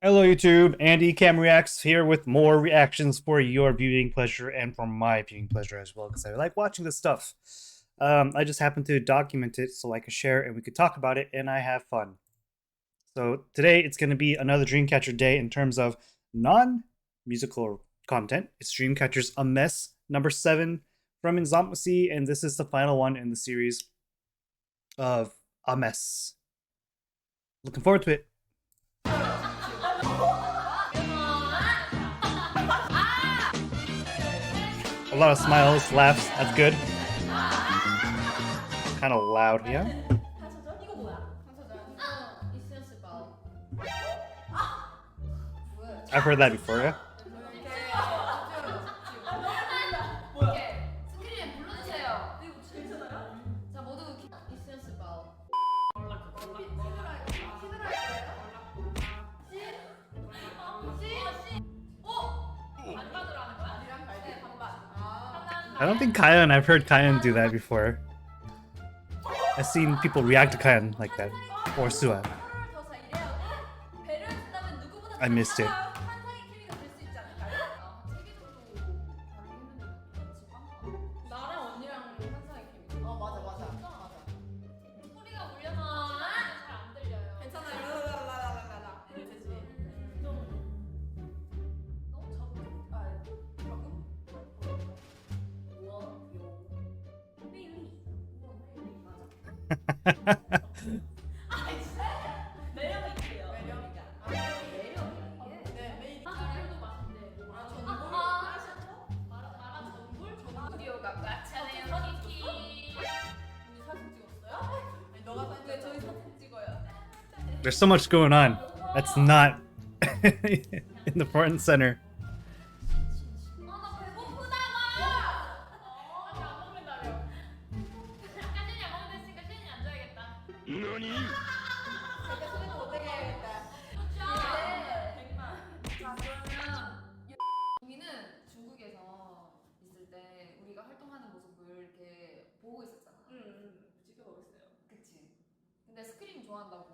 Hello YouTube, Andy Cam Reacts here with more reactions for your viewing pleasure and for my viewing pleasure as well, because I like watching this stuff. I just happened to document it so I could share and we could talk about it and I have fun. So today it's going to be another Dreamcatcher day in terms of non-musical content. It's Dreamcatcher's A Mess number 7 from Inzomasi, and this is the final one in the series of A Mess. Looking forward to it. A lot of smiles, laughs, that's good. Kind of loud, yeah? I've heard that before, yeah? I don't think Kayan, I've heard Kayan do that before. I've seen people react to Kayan like that. Or Sua. I missed it. There's so much going on. That's not in the front and center. 보고 있었잖아. 지켜보고 있어요. 그치. 근데 스크림 좋아한다고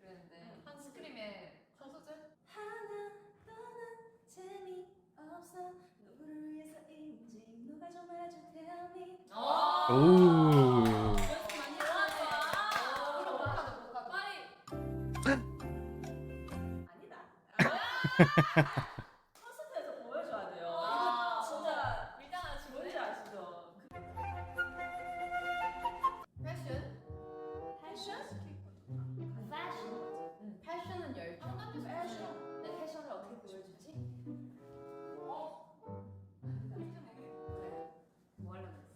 그랬는데 한 스크림의 한 소절? 하나 떠난 재미없어 누구를 위해서인지 누가 좀 알아줘 tell me. 오. 연습 많이 해봤어. 그럼 복하다. 빨리. 아니다. 콘서트에서 보여줘야 돼요. 이거 진짜 밀당하는 친구 뭔지 아시죠? 패션은 열정. 패션. 내 패션을 어떻게 보여주지? 그래. 뭐 하려고 했어?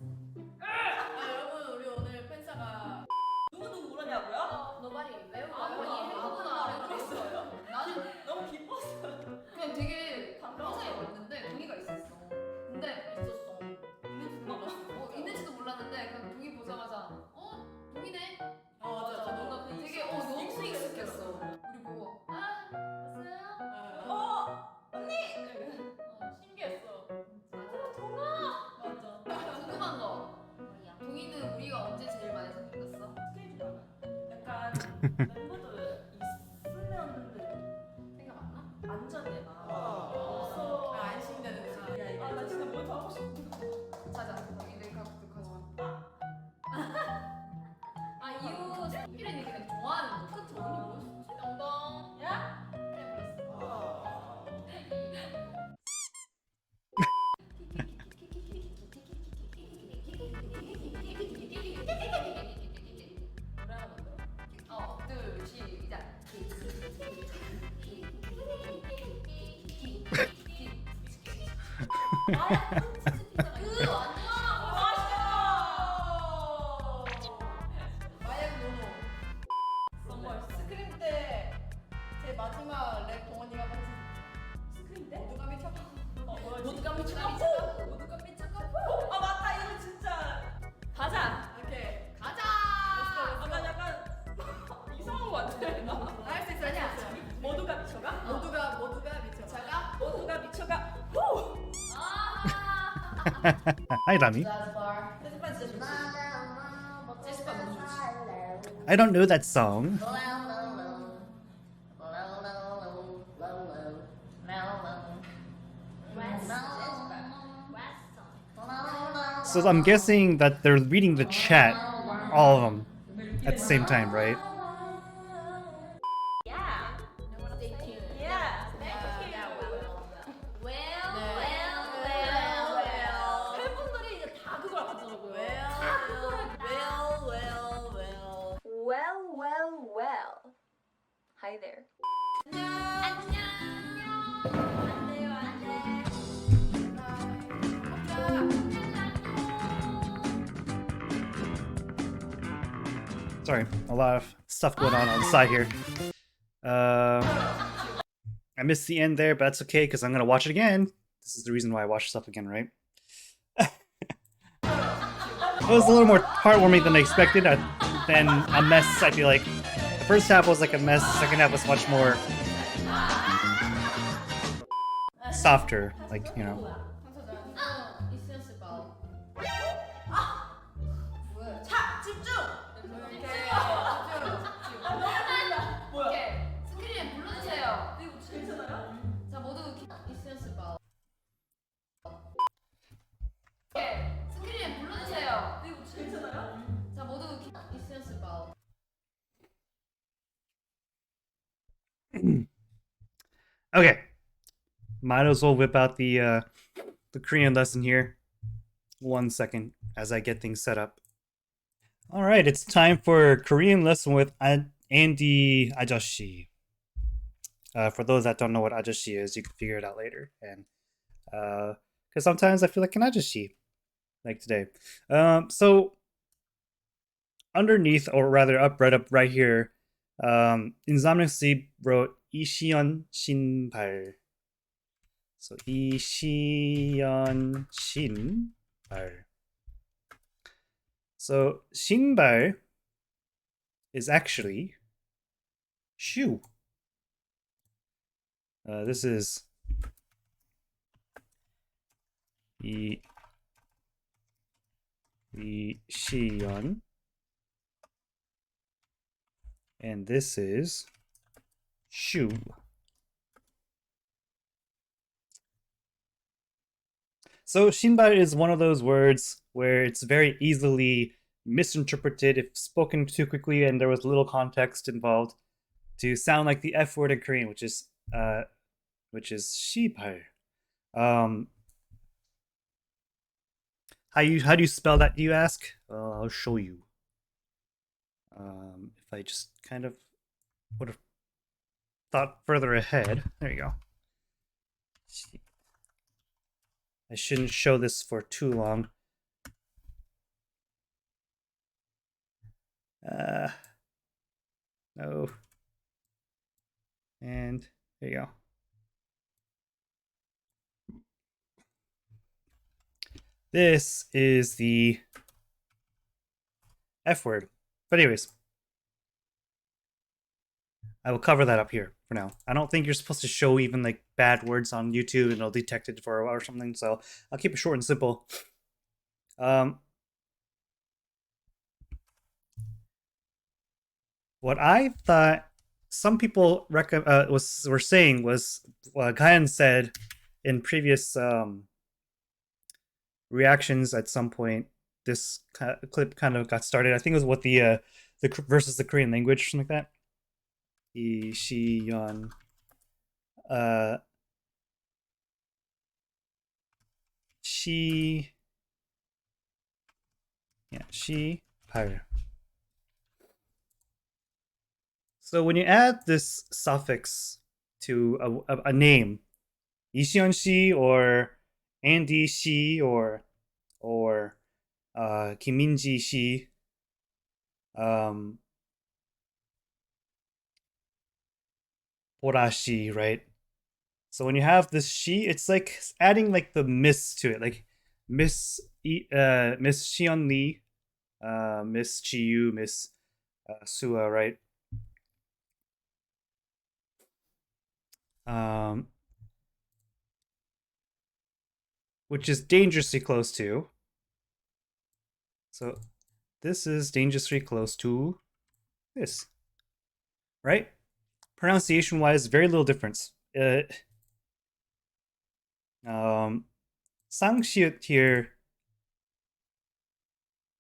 여러분 우리 오늘 팬사가 누구 물었냐고요? 너발이 매우 이해하구나 그랬어요. 나는 너무 기뻤어요. 그냥 되게 회사에 왔는데 동의가 있었어. 근데 있는지도 몰랐는데 그냥 동의 보자마자 동의네. 맞아. 뭔가 되게 너무 익숙했어. 우리 보고 왔어요? 언니! 신기했어. 맞아. 동아! 맞아. 궁금한 거. 동이는 우리가 언제 제일 많이 생각났어? 약간 멤버들 있으면 생각 안 나? 안전해 나. 없어. 안심되는 느낌. 나 진짜 뭐 더 하고 싶어. 자자. 너희들 가족들 가져와. 이후 스피린 얘기는 좋아하는 거. 그쵸? 언니 뭐였어? 영동. 야? 그래 그랬어. 노래 하나 만들어? 둘, 시작. 스크림 때 제 마지막 랩 동원이가 같이 스크림 때? 모두가 미쳐가 모두가 미쳐가 모두가 미쳐가 아 맞다 이거 진짜 가자 이렇게 가자 나 약간 이상한 거 같아 나 할 수 있어 아니야 모두가 미쳐가? 모두가 미쳐가 모두가 미쳐가 후 Hi, Rami. I don't know that song. So I'm guessing that they're reading the chat, all of them, at the same time, right? Yeah. Stay tuned. Yeah. Thank you. Well. 팬분들이 이제 다 그걸 하더라고요. 다 그걸 Well. Hi there. 안녕. 안녕. Sorry, a lot of stuff going on the side here. I missed the end there, but that's okay because I'm gonna watch it again. This is the reason why I watch stuff again, right? It was a little more heartwarming than I expected. Then a mess, I feel like. The first half was like a mess, the second half was much more softer, like, you know. 자, 집중! 오케이. 스크린에 불러주세요. 이거 괜찮아요? 자, 모두 있으셨을까? 오케이. 스크린에 불러주세요. 이거 괜찮아요? 자, 모두 있으셨을까? Okay. Might as well whip out the Korean lesson here. 1 second as I get things set up. All right, it's time for Korean lesson with Andy Ajashi. For those that don't know what Ajashi is, you can figure it out later. And because sometimes I feel like an Ajashi, like today. So underneath, or rather up right here, 인삼역시 wrote 이시연 신발. So 이시연 신발. So 신발 is actually shoe. This is 이시연, and this is shoe. So 신발 is one of those words where it's very easily misinterpreted if spoken too quickly and there was little context involved to sound like the F word in Korean, which is 시발. How do you spell that? Do you ask? I'll show you. If I just kind of would have thought further ahead. There you go. I shouldn't show this for too long. No. And there you go. This is the F word. But anyways, I will cover that up here for now. I don't think you're supposed to show even like bad words on YouTube and it'll detect it for a while or something, so I'll keep it short and simple. What I thought some people were saying was what Kayan said in previous reactions at some point. This clip kind of got started. I think it was what the versus the Korean language or something like that. 이시연 시발. So when you add this suffix to a name, 이시연 씨 or Andy 씨 or 김민지 씨, 보라 씨, right? So when you have this she, it's like adding like the miss to it, like Miss Xion Lee, Miss Chiyu, Miss Sua, right? Which is dangerously close to. So this is dangerously close to this, right? Pronunciation wise, very little difference. Sangshit here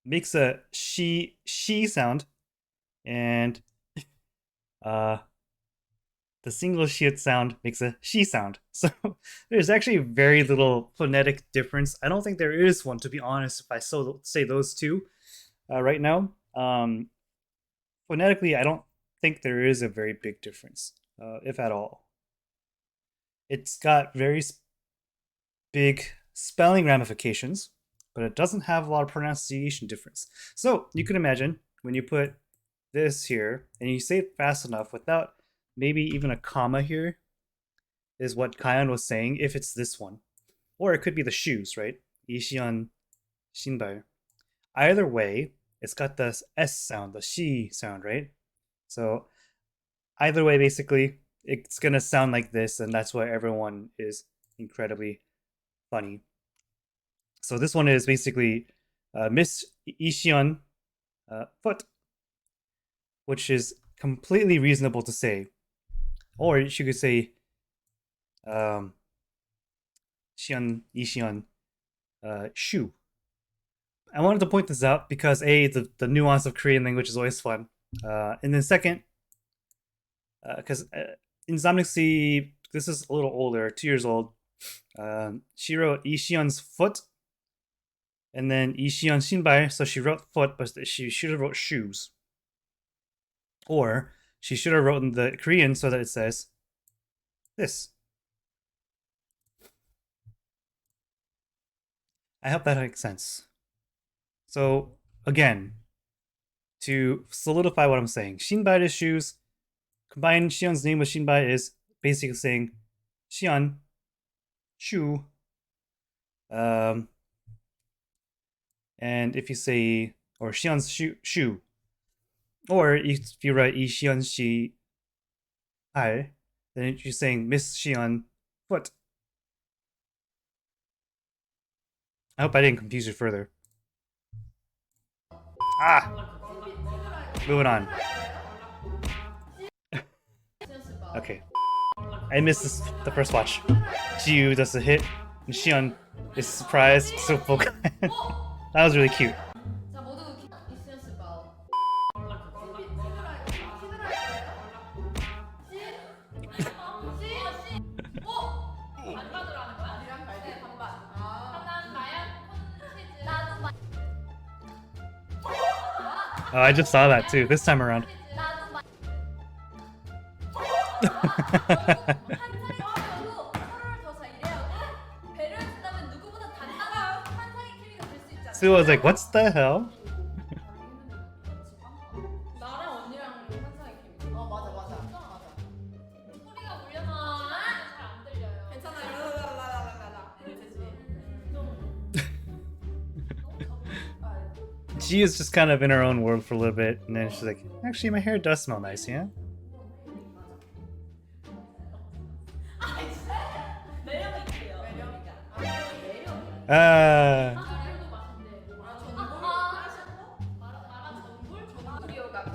makes a she sound, and uh, the single shit sound makes a she sound. So there's actually very little phonetic difference. I don't think there is one, to be honest, if I say those two right now. Phonetically, I don't think there is a very big difference, if at all. It's got very big spelling ramifications, but it doesn't have a lot of pronunciation difference. So you can imagine when you put this here and you say it fast enough without maybe even a comma here, is what Kayan was saying, if it's this one. Or it could be the shoes, right? Ishion Shinbai. Either way, it's got the S sound, the she sound, right? So either way, basically, it's gonna sound like this, and that's why everyone is incredibly funny. So this one is basically Miss Ishion foot, which is completely reasonable to say. Or you could say Shion Ishion shoe. I wanted to point this out because the nuance of Korean language is always fun. And then second, because in Zamnixi, this is a little older, 2 years old. She wrote Ishion's foot, and then Ishion Shinbai, so she wrote foot, but she should have wrote shoes. Or she should have written the Korean so that it says this. I hope that makes sense. So again, to solidify what I'm saying, Shinbai is shoes. Combine Xion's name with Shinbai is basically saying Xion, shoe. And if you say, or Xion's shoe, or if you write Yi Xion Xi Hai, then you're saying Miss Xion foot. I hope I didn't confuse you further. Ah! Moving on. Okay. I missed the first watch. Jiu does a hit, and Xion is surprised, so focused. That was really cute. 자 모두 이센스 바오. 반반으로 하는 거야? 아니랑 갈대 반반. 하나는 마약, 치즈. 나도 마. Oh, I just saw that too, this time around. 나도 마. Sue was like, "What's the hell?" 나랑 언니랑 환상의 케미. 맞아 맞아. 소리가 울려서 잘 안 들려요. 괜찮아요. 라라라라라라. She is just kind of in her own world for a little bit, and then she's like, "Actually, my hair does smell nice, yeah."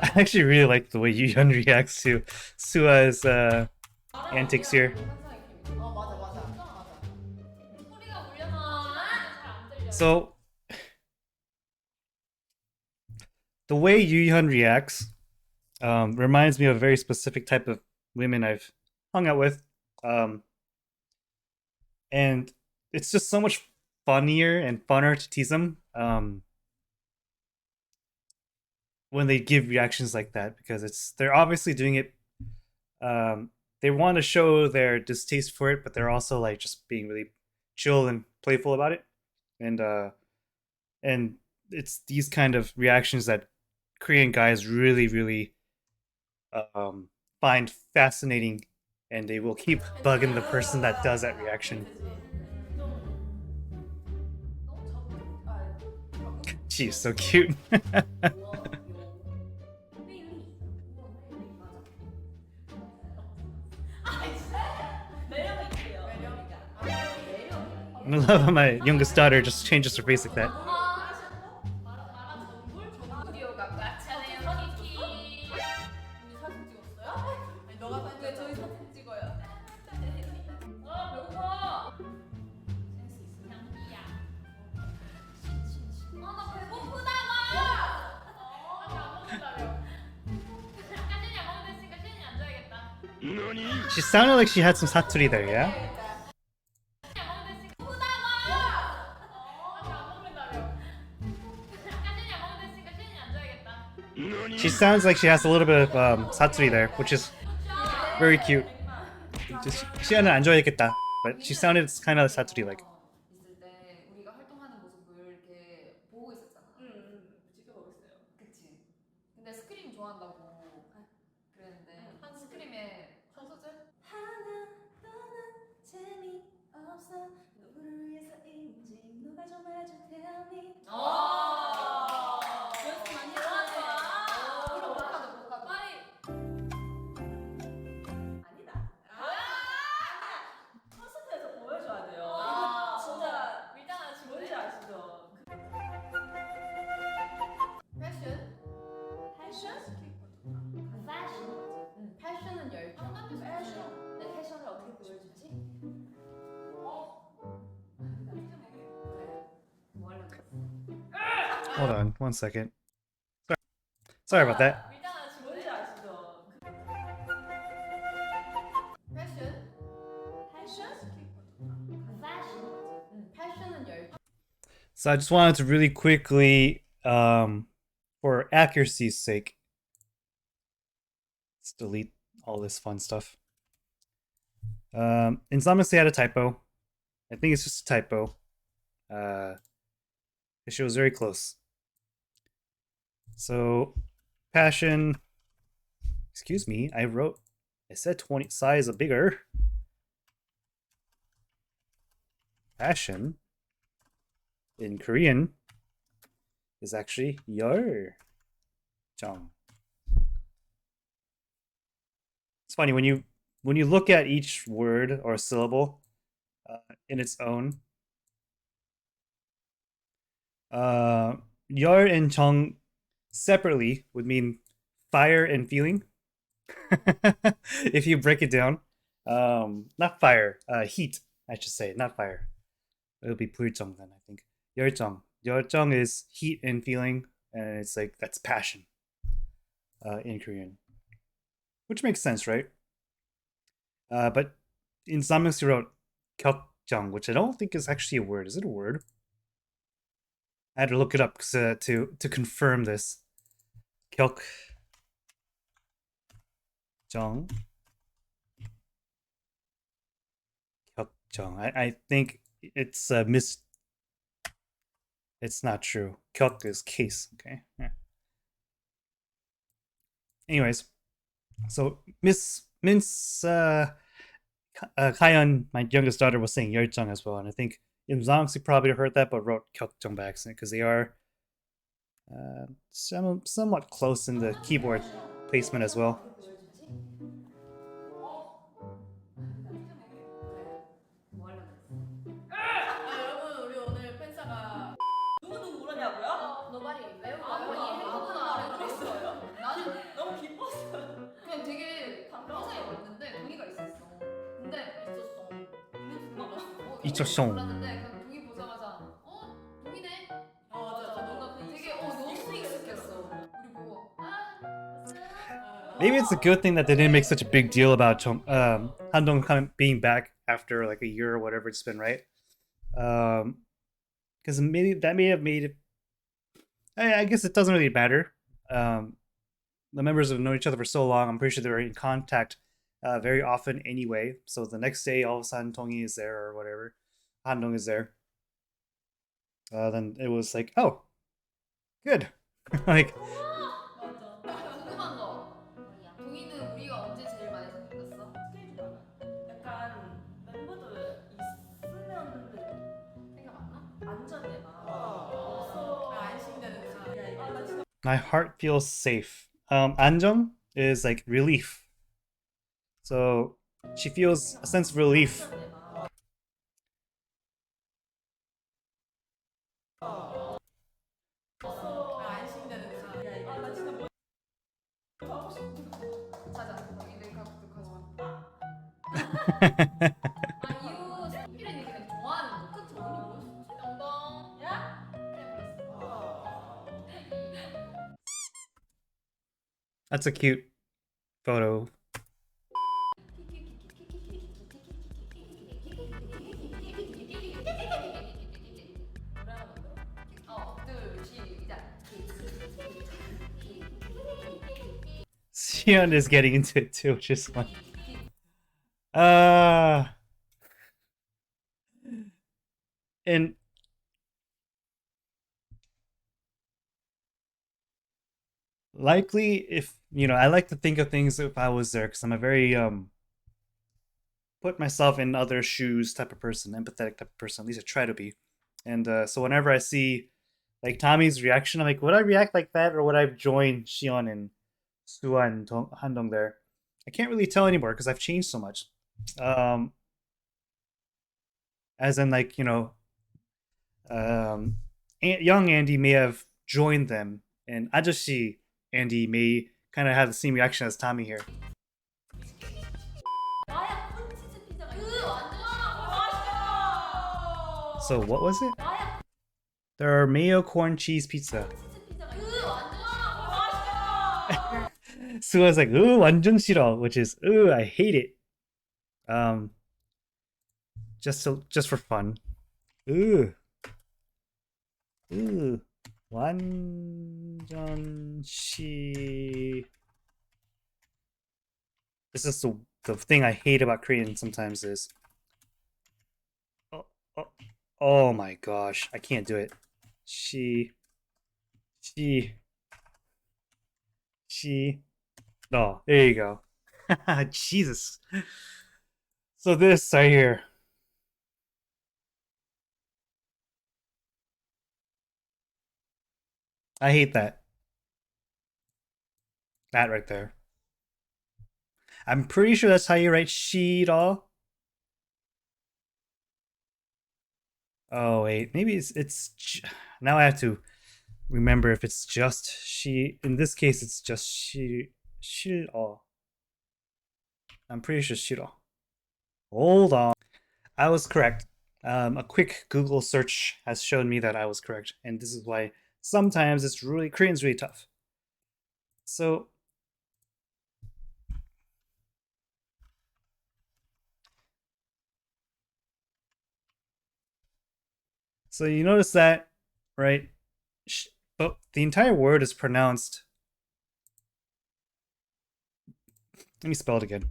I actually really like the way Yuhyun reacts to Sua's antics here. So, the way Yuhyun reacts reminds me of a very specific type of women I've hung out with. And it's just so much funnier and funner to tease them when they give reactions like that, because they're obviously doing it. They want to show their distaste for it, but they're also like just being really chill and playful about it, and it's these kind of reactions that Korean guys really find fascinating, and they will keep bugging the person that does that reaction. She's so cute. I love how my youngest daughter just changes her face like that. She sounded like she had some satori there, yeah? She sounds like she has a little bit of satori there, which is very cute. Just 시연을 안 좋아했겠다, but she sounded kind of satori like. 있을 때 우리가 활동하는 모습을 이렇게 보고 있었잖아. 지켜보고 있어요. 그치? 근데 스크림 좋아한다고 그랬는데 한 스크림의 한 소절? 하나 떠난 재미없어 누구를 위해서인지 누가 좀 알아줘 tell me. 연습 많이 했어. 그럼 못하죠 못하죠. 빨리. 아니다. 콘서트에서 보여줘야 돼요. 이거 진짜 밀당 하시네. 뭔지 아시죠? 패션? 패션? 패션. 패션은 열정. 패션. 내 패션을 어떻게 보여주지? 뭐 하려고 했어? Hold on, 1 second. Sorry about that. 밀당 하시네. 뭔지 아시죠? 패션? 패션? 패션은 열정. So I just wanted to really quickly, for accuracy's sake, let's delete all this fun stuff. Insamus had a typo. I think it's just a typo. She was very close. So, passion. Excuse me, I said 20 size bigger. Passion in Korean is actually 열 정. It's funny when you look at each word or syllable in its own. 열 and 정 separately would mean fire and feeling. If you break it down, not fire, heat, I should say, not fire. It'll be 불정 then, I think. 열정. 열정 is heat and feeling, and it's like that's passion in Korean, which makes sense, right? But in Samyang, you wrote 격정, which I don't think is actually a word. Is it a word? I had to look it up to confirm this. 격정. 격정. I think it's it's not true. 격 is case, okay? Yeah. Anyways, so Miss Kayan, my youngest daughter, was saying 열정 as well, and I think Im Zongsi probably heard that but wrote 격정 by accident because they are somewhat close in the keyboard placement as well. 뭐 하려고 했어? 여러분 우리 오늘 팬사가 누구 그러냐고요? 너발이 매우 아니, 행복하다 그랬어요? 나는 너무 기뻤어요. 그냥 되게 회사에 왔는데 동의가 있었어. 근데 있었어. 몰랐는데 그냥 동의 보자마자 동의네. 맞아. 뭔가 되게 너무 익숙했어. 우리 보고 Maybe it's a good thing that they didn't make such a big deal about Handong being back after like a year or whatever it's been, right? Because maybe that may have made it. I guess it doesn't really matter. The members have known each other for so long. I'm pretty sure they were in contact very often anyway. So the next day, all of a sudden, Tongi is there or whatever, Handong is there. Then it was like, oh, good. Like, 궁금한 거. 동의는 우리가 언제 제일 많이 생각났어? 스케줄 알아요? 약간 멤버들 있으면 생각 안 나? 안전해나. 안심되는 나 진짜 my heart feels safe. 안정 is like relief. So she feels a sense of relief. 안전해나. 안심되는 나 진짜 뭐 하고 싶어. 자자 동의는 각득하자. 이후 스피릿이 그냥 좋아하는 거. 그치? 언니 뭐였어? 영동. 야? 그래 그랬어. That's a cute photo. Shion is getting into it too, which is fun. Uh, and likely, if I like to think of things if I was there, because I'm a very put myself in other shoes type of person, empathetic type of person. At least I try to be. And so whenever I see like Tommy's reaction, I'm like, would I react like that, or would I join Shion and Sua and Handong there? I can't really tell anymore because I've changed so much. Um, as in, like, um, young Andy may have joined them, and I just see Andy may kind of have the same reaction as Tommy here. 마약 콘치즈 피자가 맛있겠다. So what was it? 마약 There are mayo corn cheese pizza. 콘치즈 피자가 맛있겠다. Sua's like, ooh, 완전 싫어, which is, ooh, I hate it. Just for fun. Ooh. Ooh. 완전 시. This is the thing I hate about Korean sometimes is. Oh, oh, oh my gosh, I can't do it. She. No, there you go. Jesus. So this right here. I hate that. That right there. I'm pretty sure that's how you write Shiro. Oh wait, maybe it's now I have to remember if it's just she. In this case, it's just Shiro. I'm pretty sure Shiro. Hold on, I was correct. A quick Google search has shown me that I was correct, and this is why sometimes it's really Korean's really tough. So you notice that, right? But the entire word is pronounced. Let me spell it again.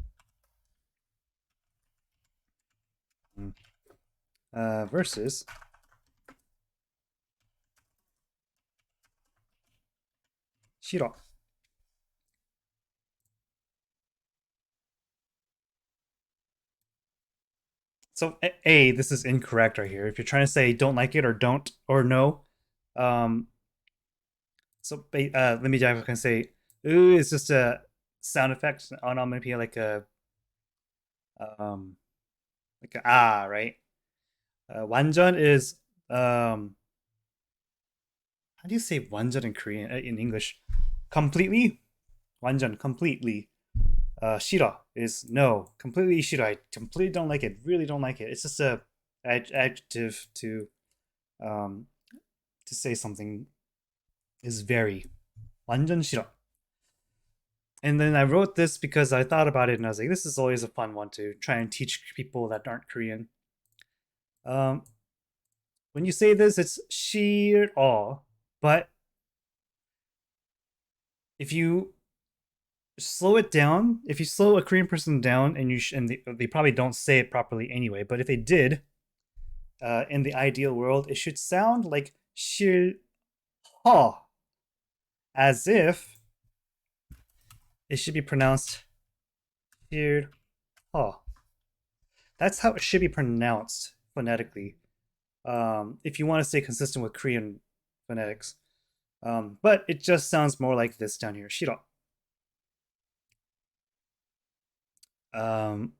Versus Shiro. So A, this is incorrect right here. If you're trying to say don't like it or don't or no, so let me I can say ooh, it's just a sound effect, onomatopoeia, like a ah, right? 완전 is how do you say 완전 in Korean in English? Completely, 완전 completely. Shira is no, completely shira. I completely don't like it. Really don't like it. It's just a adjective to say something is very 완전 싫어. And then I wrote this because I thought about it and I was like, this is always a fun one to try and teach people that aren't Korean. When you say this, it's 싫어, but if you slow it down, if you slow a Korean person down, and they probably don't say it properly anyway, but if they did, in the ideal world, it should sound like 싫어, as if it should be pronounced 싫어. That's how it should be pronounced phonetically. If you want to stay consistent with Korean phonetics. But it just sounds more like this down here, 싫어. I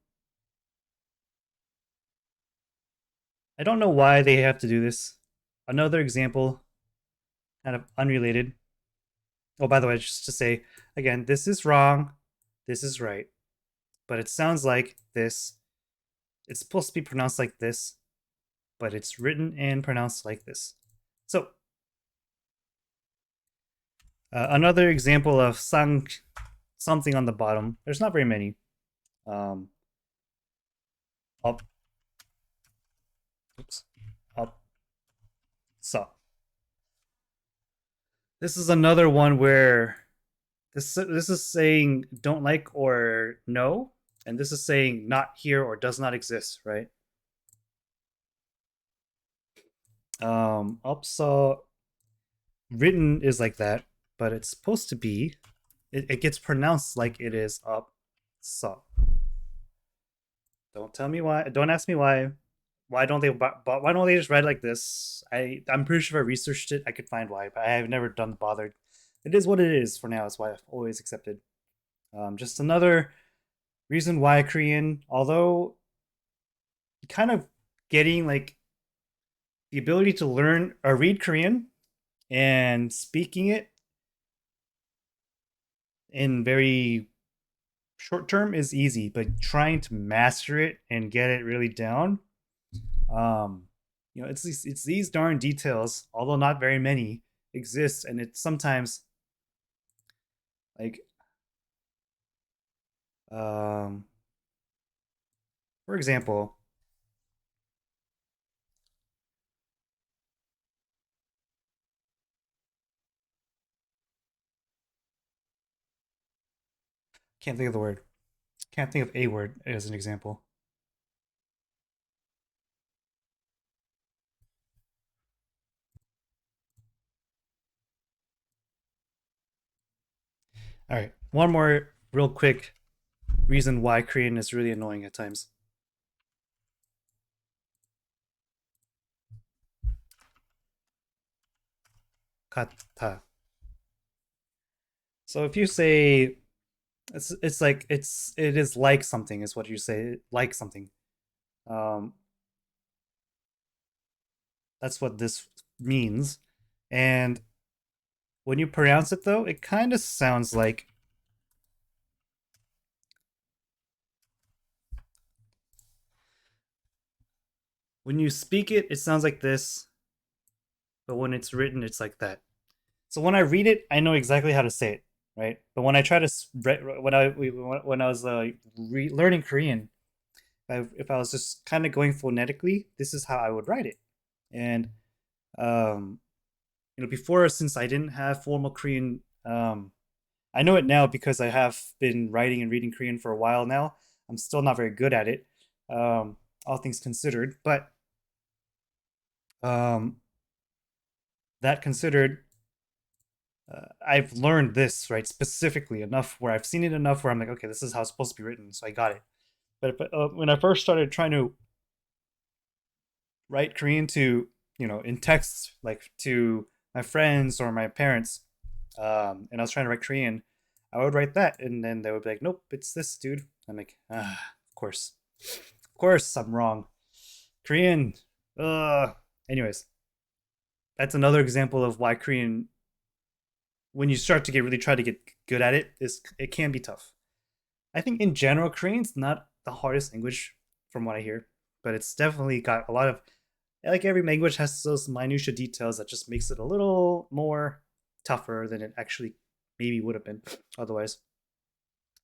don't know why they have to do this. Another example, kind of unrelated. Oh, by the way, just to say, again, this is wrong, this is right. But it sounds like this. It's supposed to be pronounced like this, but it's written and pronounced like this. So, another example of something on the bottom. There's not very many. Up. Oops. Up. So. This is another one where This is saying don't like or no, and this is saying not here or does not exist, right? Also, written is like that, but it's supposed to be. It gets pronounced like it is up. So don't tell me why. Don't ask me why. Why don't they? Why don't they just write it like this? I'm pretty sure if I researched it, I could find why, but I have never done bothered. It is what it is for now. It's why I've always accepted. Just another reason why Korean, although kind of getting like the ability to learn or read Korean and speaking it in very short term is easy, but trying to master it and get it really down, it's these darn details, although not very many exist, and it's sometimes like, for example, can't think of the word. Can't think of a word as an example. All right, one more real quick reason why Korean is really annoying at times. Kata. So if you say it's like it is like something is what you say, like something. Um, that's what this means. And when you pronounce it though, it kind of sounds like when you speak it, it sounds like this, but when it's written, it's like that. So when I read it, I know exactly how to say it, right? But when I try to when I was learning Korean, if I was just kind of going phonetically, this is how I would write it. And before, since I didn't have formal Korean, I know it now because I have been writing and reading Korean for a while now. I'm still not very good at it, all things considered. But that considered, I've learned this right specifically enough where I've seen it enough where I'm like, okay, this is how it's supposed to be written, so I got it. But when I first started trying to write Korean to, in texts, like to my friends or my parents, and I was trying to write Korean, I would write that, and then they would be like, "Nope, it's this, dude." I'm like, of course, I'm wrong. Korean, Anyways, that's another example of why Korean, when you start to try to get good at it, it can be tough. I think in general, Korean's not the hardest language from what I hear, but it's definitely got a lot of, like every language has those minutia details that just makes it a little more tougher than it actually maybe would have been otherwise.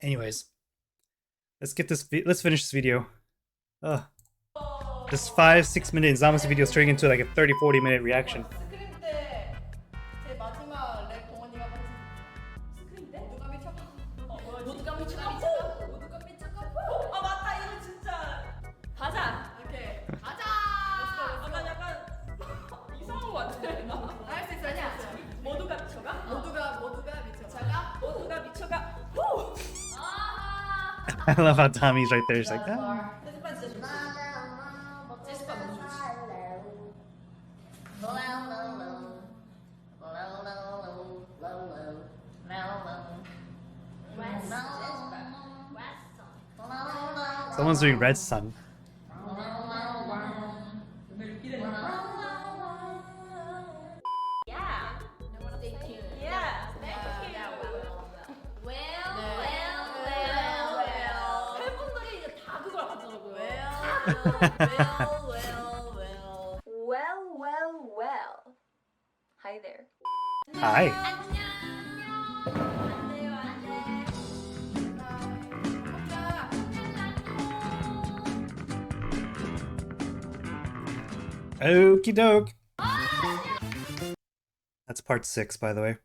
Anyways, let's finish this video. This 5-6 minute Zamasu video is turning into like a 30-40 minute reaction. 스크린 때 제 마지막 랩 동원이가 같이 스크린 때 모두가 미쳐가 모두가 미쳐가 모두가 미쳐가 아 맞다 이거 진짜 가자 이렇게 가자 난 약간 이상한 거 같아 할 수 있어 아니야 모두가 미쳐가? 모두가 미쳐가 후! I love how Tommy's right there. He's like, ah. 제스판 진짜 좋지 제스판 너무 좋지 Someone's doing Red Sun. Yeah. Stay tuned. Yeah. 팬분들이 이제 다 그걸 하더라고요 Well. Hi there. Hi. Okie doke. That's part 6, by the way.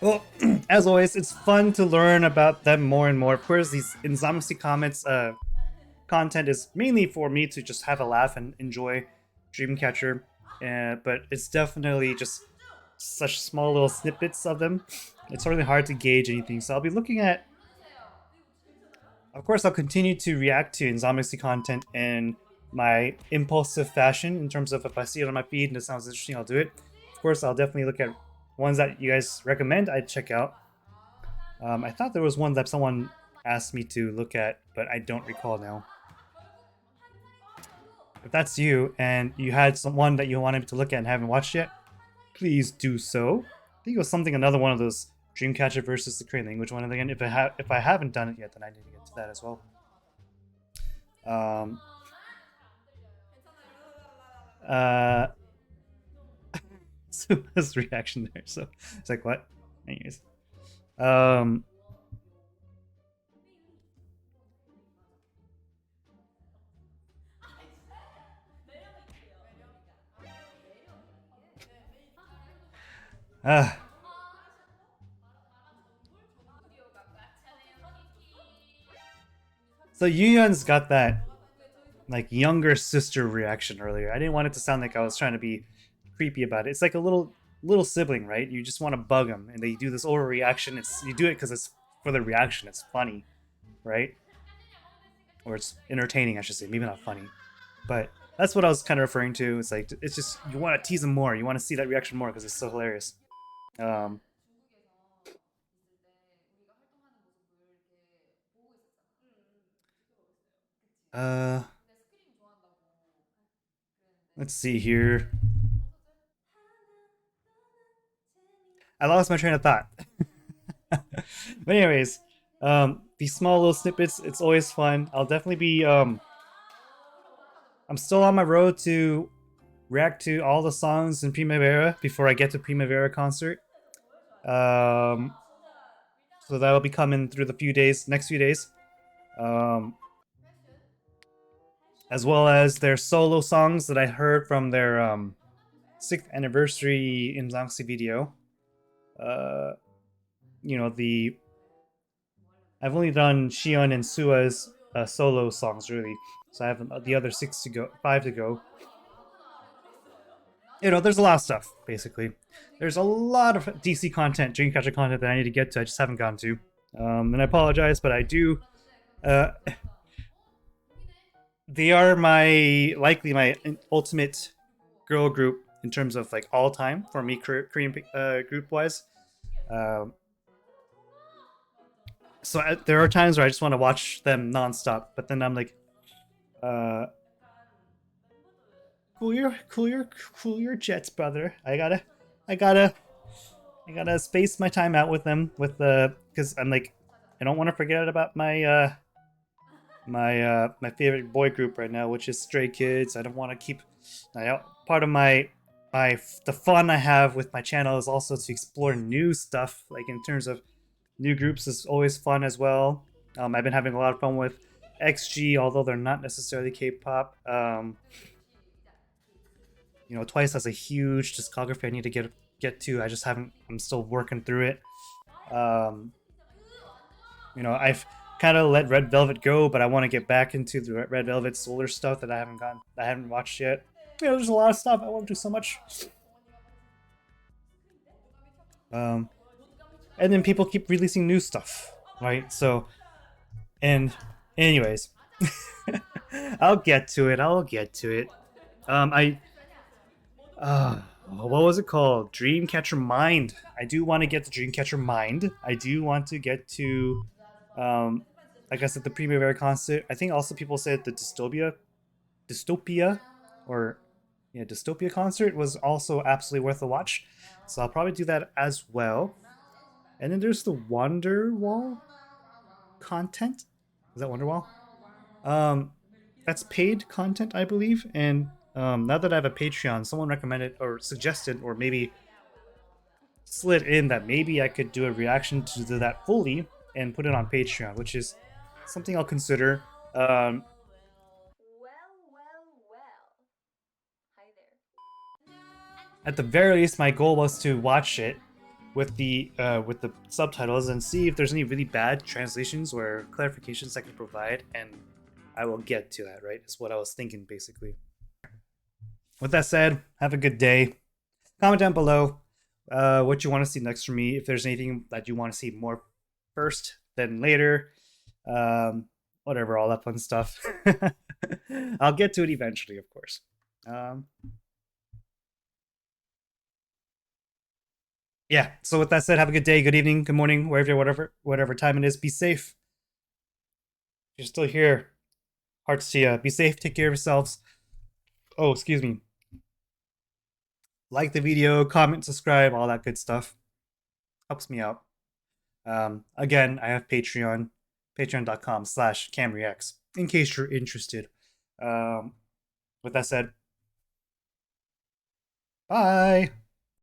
Well, as always, it's fun to learn about them more and more. Of course, these Inzamasi comments content is mainly for me to just have a laugh and enjoy Dreamcatcher, but it's definitely just such small little snippets of them. It's really hard to gauge anything, so I'll be looking at. Of course, I'll continue to react to Inzamasi content in my impulsive fashion in terms of if I see it on my feed and it sounds interesting, I'll do it. Of course, I'll definitely look at ones that you guys recommend, I'd check out. I thought there was one that someone asked me to look at, but I don't recall now. If that's you and you had someone that you wanted to look at and haven't watched yet, please do so. I think it was something another one of those Dreamcatcher versus the Korean language one. And again, if I haven't done it yet, then I need to get to that as well. Uh, so his reaction there. So it's like what? Anyways, um, uh, so Yuyun's got that like younger sister reaction earlier. I didn't want it to sound like I was trying to be creepy about it. It's like a little sibling, right? You just want to bug them, and they do this overreaction. It's you do it because it's for the reaction. It's funny, right? Or it's entertaining, I should say. Maybe not funny, but that's what I was kind of referring to. It's like it's just you want to tease them more. You want to see that reaction more because it's so hilarious. Um, uh, let's see here. I lost my train of thought. But anyways, these small little snippets, it's always fun. I'll definitely be I'm still on my road to react to all the songs in Primavera before I get to Primavera concert. Um, so that'll be coming through the next few days. Um, as well as their solo songs that I heard from their 6th anniversary in Zangxi video. Uh, you know, I've only done Shion and Sua's solo songs really, so I have the other 5 to go. You know, there's a lot of stuff basically. There's a lot of DC content, Dreamcatcher content that I need to get to. I just haven't gotten to, and I apologize, but I do. Uh, they are likely my ultimate girl group in terms of like all time for me, Korean group wise. Um, so there are times where I just want to watch them nonstop, but then I'm like, uh, cool your jets, brother. I gotta, I gotta space my time out with them with the because I'm like, I don't want to forget about my favorite boy group right now, which is Stray Kids. I don't want to keep. Part of the fun I have with my channel is also to explore new stuff. Like in terms of new groups is always fun as well. I've been having a lot of fun with XG, although they're not necessarily K-pop. You know, Twice has a huge discography I need to get to. I just haven't. I'm still working through it. You know, I've kind of let Red Velvet go, but I want to get back into the Red Velvet Solar stuff that I haven't watched yet. You know, there's a lot of stuff I want to do so much. And then people keep releasing new stuff, right? So, and anyways, I'll get to it. I'll get to it. What was it called? Dreamcatcher Mind. I do want to get to Dreamcatcher Mind. I do want to get to, like I said, the Primavera concert. I think also people said the Dystopia, or yeah, Dystopia concert was also absolutely worth a watch. So I'll probably do that as well. And then there's the Wonderwall content. Is that Wonderwall? That's paid content, I believe. And now that I have a Patreon, someone recommended or suggested, or maybe slid in that maybe I could do a reaction to that fully and put it on Patreon, which is something I'll consider. At the very least, my goal was to watch it with the subtitles and see if there's any really bad translations or clarifications I can provide, and I will get to that. Right, is what I was thinking basically. With that said, have a good day. Comment down below what you want to see next from me. If there's anything that you want to see more first than later, whatever, all that fun stuff. I'll get to it eventually, of course. Yeah. So with that said, have a good day, good evening, good morning, whatever time it is. Be safe. If you're still here, hearts to you. Be safe. Take care of yourselves. Oh, excuse me. Like the video, comment, subscribe, all that good stuff. Helps me out. Again, I have Patreon, patreon.com/camreacts, in case you're interested. With that said, bye.